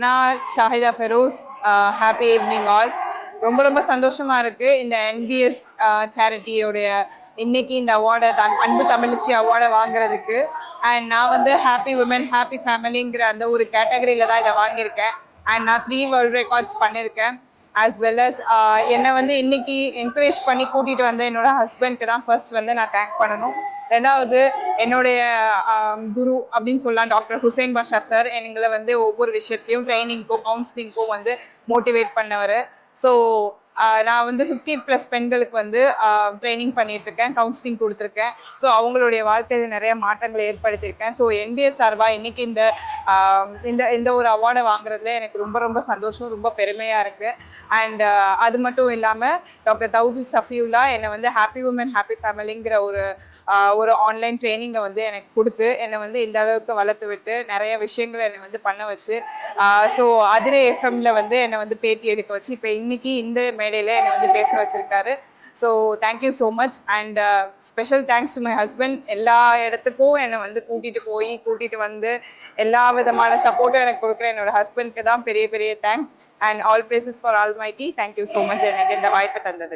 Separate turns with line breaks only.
நான் Shahida Feroz. Happy evening all. ரொம்ப ரொம்ப சந்தோஷமா இருக்கு இந்த என்பிஎஸ் சேரிட்டியோடைய இன்னைக்கு இந்த அவார்டை அன்பு தமிழச்சி அவார்டை வாங்குறதுக்கு. அண்ட் நான் வந்து ஹாப்பி உமன் ஹாப்பி ஃபேமிலிங்கிற அந்த ஒரு கேட்டகரியில தான் இதை வாங்கியிருக்கேன். அண்ட் நான் 3 வேர்ல்ட் ரெக்கார்ட்ஸ் பண்ணியிருக்கேன். ஆஸ் வெல் அஸ் என்னை வந்து இன்னைக்கு என்கரேஜ் பண்ணி கூட்டிட்டு வந்த என்னோட ஹஸ்பண்ட்க்கு தான் ஃபர்ஸ்ட் வந்து நான் தேங்க் பண்ணணும். ரெண்டாவது என்னுடைய குரு அப்படின்னு சொல்லலாம் டாக்டர் ஹுசைன் பாஷா சார் எங்களை வந்து ஒவ்வொரு விஷயத்தையும் ட்ரைனிங்க்கும் கவுன்சிலிங்க்கும் வந்து மோட்டிவேட் பண்ணவர். ஸோ நான் வந்து 50+ பெண்களுக்கு வந்து ட்ரைனிங் பண்ணிட்டு இருக்கேன், கவுன்சிலிங் கொடுத்துருக்கேன். ஸோ அவங்களுடைய வாழ்க்கையில நிறைய மாற்றங்களை ஏற்படுத்தியிருக்கேன். ஸோ என்பிஎஸ் சார்பா இன்னைக்கு இந்த இந்த இந்த ஒரு அவார்டை வாங்குறதுல எனக்கு ரொம்ப ரொம்ப சந்தோஷம், ரொம்ப பெருமையா இருக்கு. அண்ட் அது மட்டும் இல்லாம டாக்டர் தௌஹீத் சஃபியுல்லா என்னை வந்து ஹாப்பி உமன் ஹாப்பி ஃபேமிலிங்கிற ஒரு ஆன்லைன் ட்ரைனிங்கை வந்து எனக்கு கொடுத்து என்னை வந்து இந்த அளவுக்கு வளர்த்து விட்டு நிறைய விஷயங்களை என்னை வந்து பண்ண வச்சு ஸோ அதிரே எஃப்எம்ல வந்து என்னை வந்து பேட்டி எடுக்க வச்சு இப்போ இன்னைக்கு இந்த மேடையில் என்னை வந்து பேச வச்சிருக்காரு. So thank you so much. And special thanks to my husband. எல்லா இடத்துக்கும் என்னை வந்து கூட்டிட்டு வந்து எல்லா விதமான சப்போர்ட்டும் எனக்கு கொடுக்குற என்னோட ஹஸ்பண்ட்க்கு தான் பெரிய பெரிய thanks. And all places for all mighty. Thank you so much எனக்கு இந்த வாய்ப்பை தந்தது.